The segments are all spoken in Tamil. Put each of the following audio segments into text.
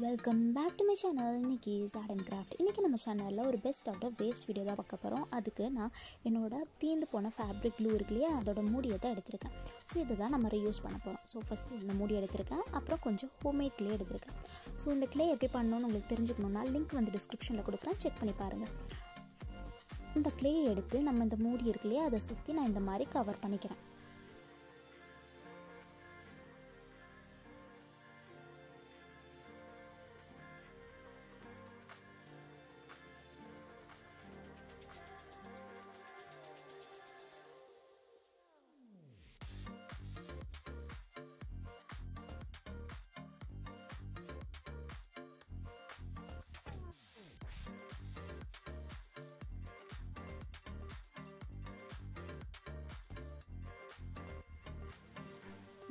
Welcome back to my channel. இன்றைக்கி ஆர்ட் அண்ட் கிராஃப்ட். இன்றைக்கி நம்ம சேனலில் ஒரு best out of waste video தான் பார்க்க போகிறோம். அதுக்கு நான் என்னோட தீர்ந்து போன ஃபேப்ரிக் க்ளூ இருக்கு இல்லையா, அதோட மூடியை தான் எடுத்திருக்கேன். ஸோ இதை தான் நம்ம யூஸ் பண்ண போகிறோம். ஸோ ஃபஸ்ட்டு இந்த மூடி எடுத்திருக்கேன், அப்புறம் கொஞ்சம் ஹோம்மேட் க்ளே எடுத்திருக்கேன். ஸோ இந்த க்ளே எப்படி பண்ணணும்னு உங்களுக்கு தெரிஞ்சுக்கணுன்னா லிங்க் வந்து டிஸ்கிரிப்ஷனில் கொடுக்குறேன், செக் பண்ணி பாருங்கள். இந்த க்ளேயை எடுத்து நம்ம இந்த மூடி இருக்கு இல்லையா, அதை சுற்றி நான் இந்த மாதிரி கவர் பண்ணிக்கிறேன்.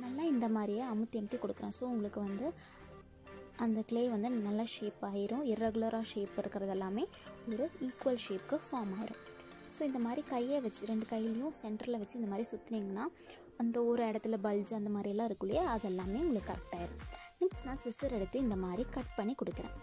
நல்லா இந்த மாதிரியே அமுத்தி கொடுக்குறேன். ஸோ உங்களுக்கு வந்து அந்த க்ளே வந்து நல்லா ஷேப் ஆகிரும். இர்ரெகுலராக ஷேப் இருக்கிறது எல்லாமே ஒரு ஈக்குவல் ஷேப்க்கு ஃபார்ம் ஆகிரும். ஸோ இந்த மாதிரி கையை வச்சு ரெண்டு கையிலையும் சென்டரில் வச்சு இந்த மாதிரி சுற்றினீங்கன்னா அந்த ஒரு இடத்துல பல்ஜ் அந்த மாதிரிலாம் இருக்கும் இல்லையா, அது எல்லாமே உங்களுக்கு கரெக்டாகிடும். நெக்ஸ்ட் நான் சிசர் எடுத்து இந்த மாதிரி கட் பண்ணி கொடுக்குறேன்.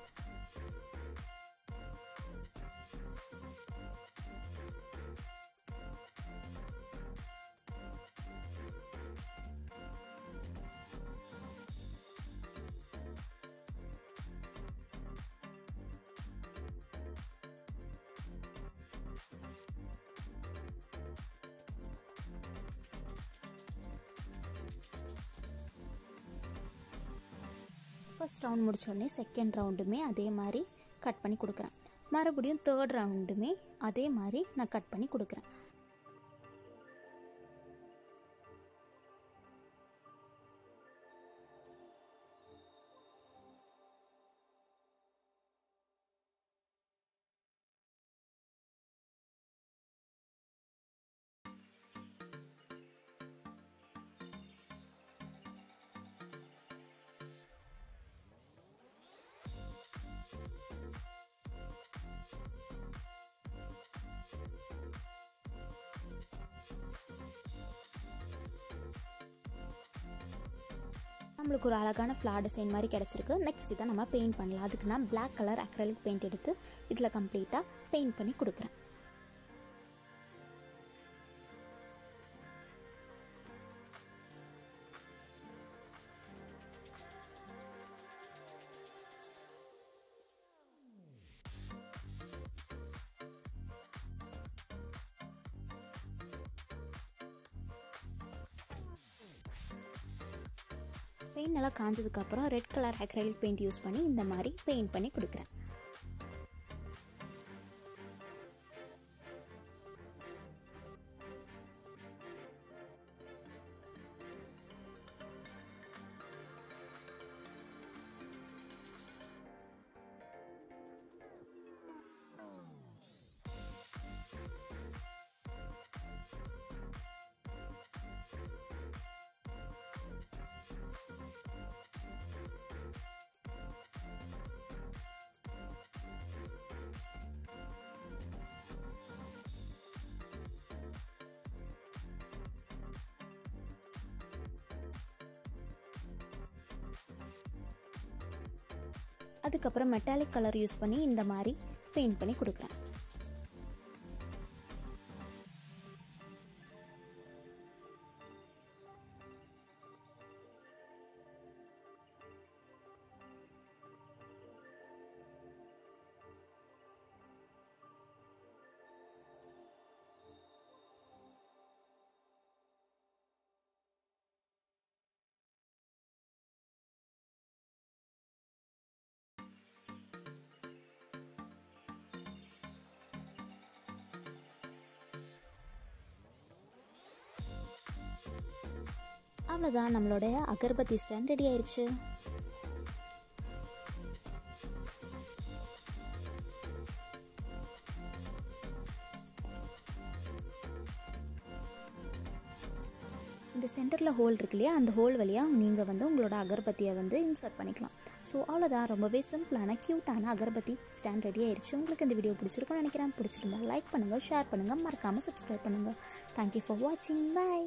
ஃபர்ஸ்ட் ரவுண்ட் முடித்தோடனே செகண்ட் ரவுண்டுமே அதே மாதிரி கட் பண்ணி கொடுக்குறேன். மறுபடியும் தேர்ட் ரவுண்டுமே அதே மாதிரி நான் கட் பண்ணி கொடுக்குறேன். நம்மளுக்கு ஒரு அழகான ஃப்ளார் டிசைன் மாதிரி கிடச்சிருக்கு. நெக்ஸ்ட் இதை நம்ம பெயிண்ட் பண்ணலாம். அதுக்கு நான் பிளாக் கலர் அக்ரலிக் பெயிண்ட் எடுத்து இதில் கம்ப்ளீட்டாக பெயிண்ட் பண்ணி கொடுக்குறேன். பெயிண்ட் நல்லா காஞ்சதுக்கப்புறம் red colour acrylic paint use பண்ணி இந்த மாதிரி பெயிண்ட் பண்ணி கொடுக்குறேன். அதுக்கப்புறம் மெட்டாலிக் கலர் யூஸ் பண்ணி இந்த மாதிரி பெயிண்ட் பண்ணி கொடுக்குறேன். அவ்வளோதான், நம்மளுடைய அகர்பத்தி ஸ்டாண்ட் ரெடி ஆயிடுச்சு. இந்த சென்டரில் ஹோல் இருக்கு இல்லையா, அந்த ஹோல் வழியாக நீங்கள் வந்து உங்களோட அகர்பத்தியை வந்து இன்சர்ட் பண்ணிக்கலாம். ஸோ அவ்வளோதான், ரொம்பவே சிம்பிளான க்யூட்டான அகர்பத்தி ஸ்டாண்ட் ரெடி ஆயிடுச்சு. உங்களுக்கு இந்த வீடியோ பிடிச்சிருக்கும்னு நினைக்கிறேன். பிடிச்சிருந்தா லைக் பண்ணுங்கள், ஷேர் பண்ணுங்கள், மறக்காமல் சப்ஸ்கிரைப் பண்ணுங்கள். தேங்க்யூ ஃபார் வாட்சிங். பை.